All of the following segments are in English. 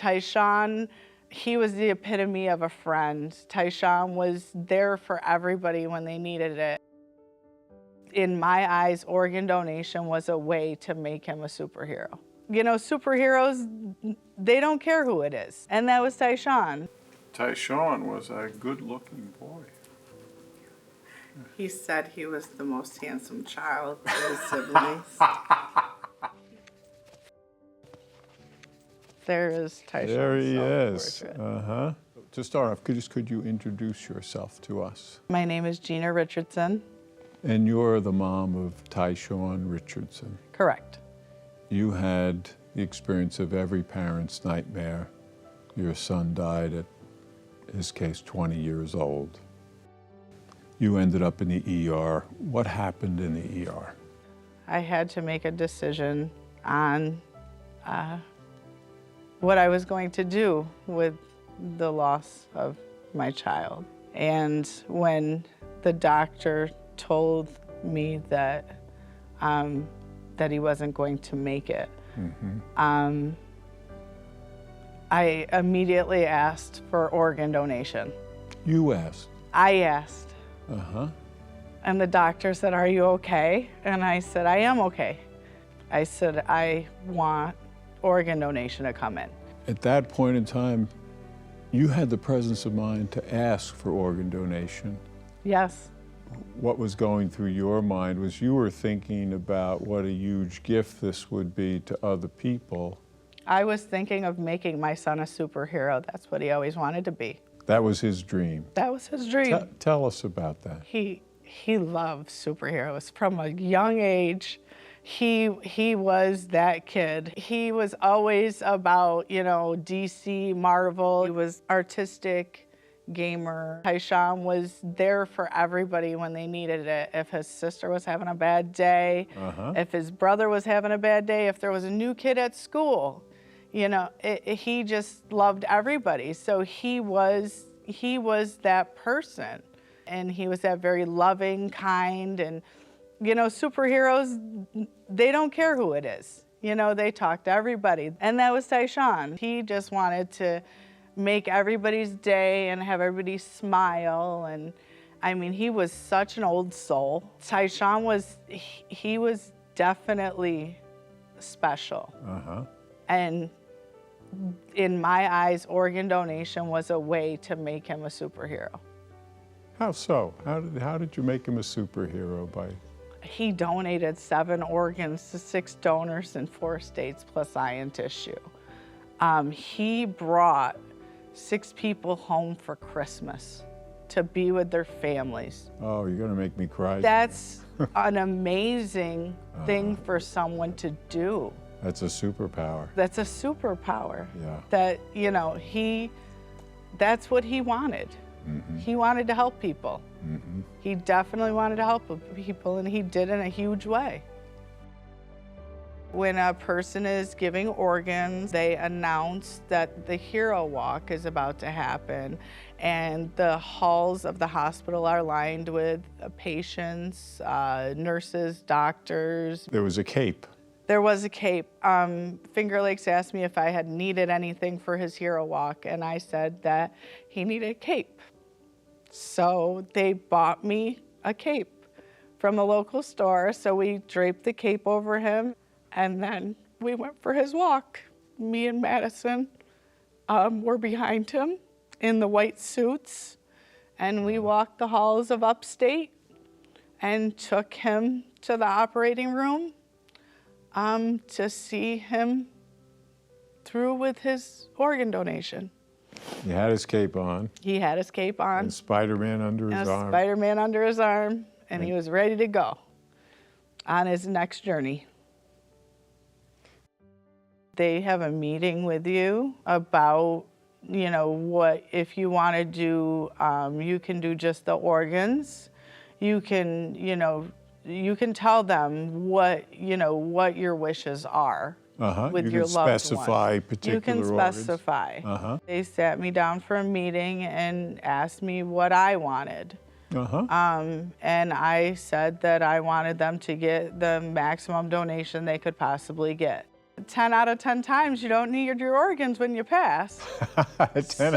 Tyshawn, he was the epitome of a friend. Tyshawn was there for everybody when they needed it. In my eyes, organ donation was a way to make him a superhero. You know, superheroes, they don't care who it is. And that was Tyshawn. Tyshawn was a good-looking boy. He said he was the most handsome child of his siblings. There is Tyshawn. There he is. To start off, could you introduce yourself to us? My name is Gina Richardson. And you're the mom of Tyshawn Richardson. Correct. You had the experience of every parent's nightmare. Your son died at, in his case, 20 years old. You ended up in the ER. What happened in the ER? I had to make a decision on what I was going to do with the loss of my child. And when the doctor told me that that he wasn't going to make it, I immediately asked for organ donation. You asked? I asked. And the doctor said, "Are you okay?" And I said, "I am okay." I said, "I want organ donation to come in." At that point in time, you had the presence of mind to ask for organ donation. Yes. What was going through your mind was you were thinking about what a huge gift this would be to other people. I was thinking of making my son a superhero. That's what he always wanted to be. That was his dream. That was his dream. Tell us about that. He loved superheroes from a young age. He was that kid. He was always about, you know, DC, Marvel. He was artistic, gamer. Tyshawn was there for everybody when they needed it. If his sister was having a bad day, if his brother was having a bad day, if there was a new kid at school, you know, he just loved everybody. So he was that person. And he was that very loving, kind, and, you know, superheroes, they don't care who it is. You know, they talk to everybody. And that was Tyshawn. He just wanted to make everybody's day and have everybody smile. And I mean, he was such an old soul. Tyshawn he was definitely special. And in my eyes, organ donation was a way to make him a superhero. How so? How did you make him a superhero by? He donated 7 organs to 6 donors in 4 states plus eye and tissue. He brought 6 people home for Christmas to be with their families. Oh, you're gonna make me cry. That's an amazing thing for someone to do. That's a superpower. That's a superpower. Yeah. That, you know, that's what he wanted. He wanted to help people. He definitely wanted to help people, and he did in a huge way. When a person is giving organs, they announce that the Hero Walk is about to happen, and the halls of the hospital are lined with patients, nurses, doctors. There was a cape. There was a cape. Finger Lakes asked me if I had needed anything for his Hero Walk, and I said that he needed a cape. So they bought me a cape from a local store, so we draped the cape over him, and then we went for his walk. Me and Madison were behind him in the white suits, and we walked the halls of upstate and took him to the operating room to see him through with his organ donation. He had his cape on. He had his cape on. And Spider-Man under his arm. Spider-Man under his arm, and he was ready to go on his next journey. They have a meeting with you about, you know, what, if you want to do, you can do just the organs. You can, you know, you can tell them what, you know, what your wishes are. With your loved one. You can specify particular organs. You can specify. They sat me down for a meeting and asked me what I wanted. And I said that I wanted them to get the maximum donation they could possibly get. 10 out of 10 times, you don't need your organs when you pass. 10 out of 10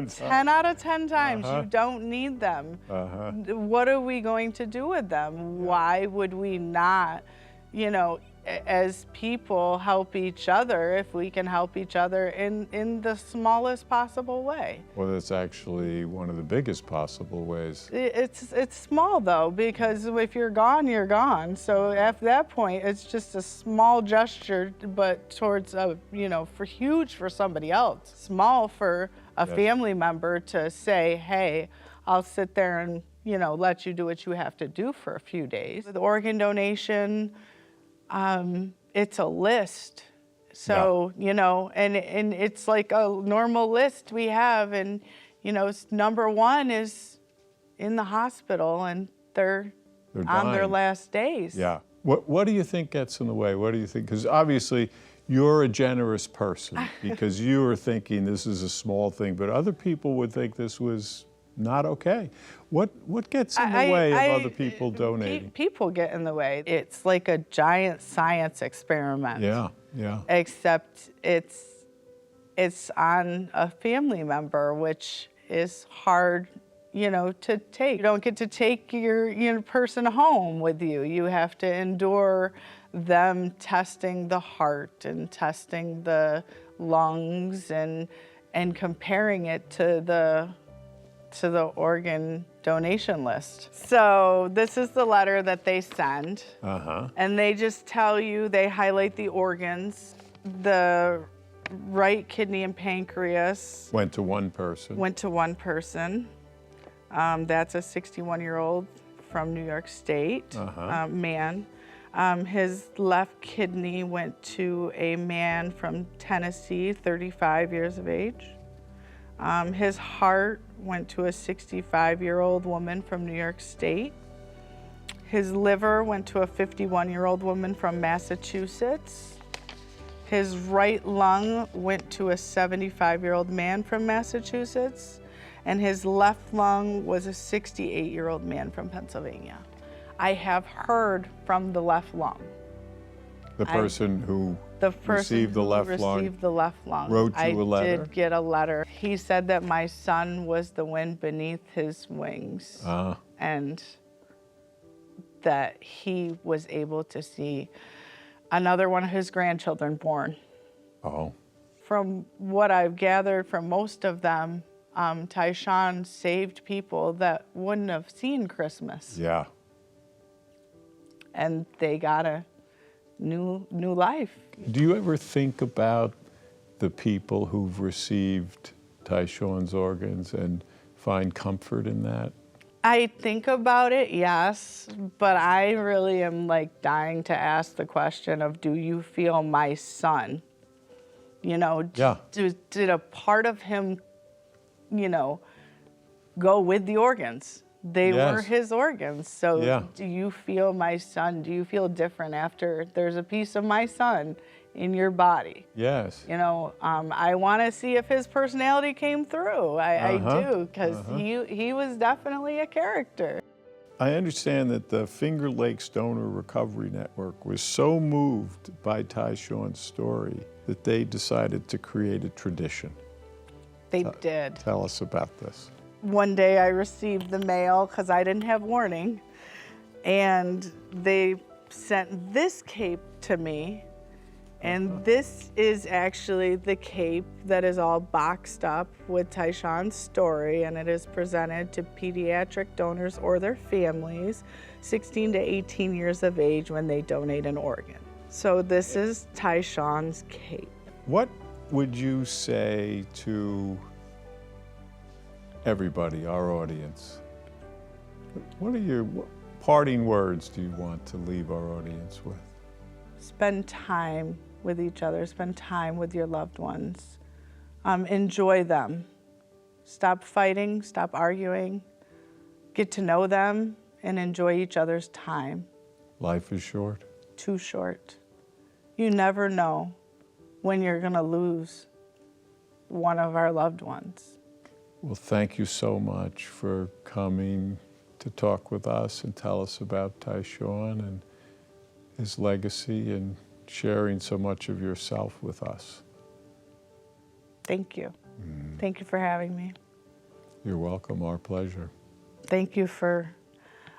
So 10 out of 10 times, you don't need them. Uh-huh. What are we going to do with them? Why would we not, you know, as people help each other if we can help each other in the smallest possible way? Well, that's actually one of the biggest possible ways. It's small though, because if you're gone, you're gone. So at that point, it's just a small gesture, but towards you know, for huge for somebody else, small for a family member to say, hey, I'll sit there and, you know, let you do what you have to do for a few days. With organ donation, it's a list. So, you know, and it's like a normal list we have, and, you know, number one is in the hospital and they're on their dying. last days. Yeah. What do you think gets in the way? What do you think? Because obviously you're a generous person because you are thinking this is a small thing, but other people would think this was not okay. What gets in the way of other people donating? People get in the way. It's like a giant science experiment. Yeah, yeah. Except it's on a family member, which is hard, you know, to take. You don't get to take your person home with you. You have to endure them testing the heart and testing the lungs and comparing it to the organ donation list. So this is the letter that they send. And they just tell you, they highlight the organs. The right kidney and pancreas Went to one person. went to one person. That's a 61-year-old from New York State, man. His left kidney went to a man from Tennessee, 35 years of age. His heart went to a 65-year-old woman from New York State. His liver went to a 51-year-old woman from Massachusetts. His right lung went to a 75-year-old man from Massachusetts. And his left lung was a 68-year-old man from Pennsylvania. I have heard from the left lung. The person who received the left lung wrote you a letter? I did get a letter. He said that my son was the wind beneath his wings, and that he was able to see another one of his grandchildren born. Oh. From what I've gathered from most of them, Tyshawn saved people that wouldn't have seen Christmas. Yeah. And they got a new life. Do you ever think about the people who've received Tyshawn's organs and find comfort in that? I think about it, yes, but I really am like dying to ask the question of, do you feel my son? You know, did a part of him, you know, go with the organs? They were his organs. So do you feel my son? Do you feel different after there's a piece of my son in your body? Yes. You know, I want to see if his personality came through. I do, because he was definitely a character. I understand that the Finger Lakes Donor Recovery Network was so moved by Tyshawn's story that they decided to create a tradition. They did. Tell us about this. One day I received the mail because I didn't have warning, and they sent this cape to me, and this is actually the cape that is all boxed up with Tyshawn's story, and it is presented to pediatric donors or their families 16 to 18 years of age when they donate an organ. So this is Tyshawn's cape. What would you say to everybody, our audience? What are your parting words do you want to leave our audience with? Spend time with each other, spend time with your loved ones. Enjoy them. Stop fighting, stop arguing. Get to know them and enjoy each other's time. Life is short. Too short. You never know when you're gonna lose one of our loved ones. Well, thank you so much for coming to talk with us and tell us about Tyshawn and his legacy and sharing so much of yourself with us. Thank you. Thank you for having me. You're welcome. Our pleasure. Thank you for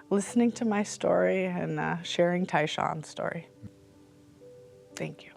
listening to my story and sharing Tyshawn's story. Thank you.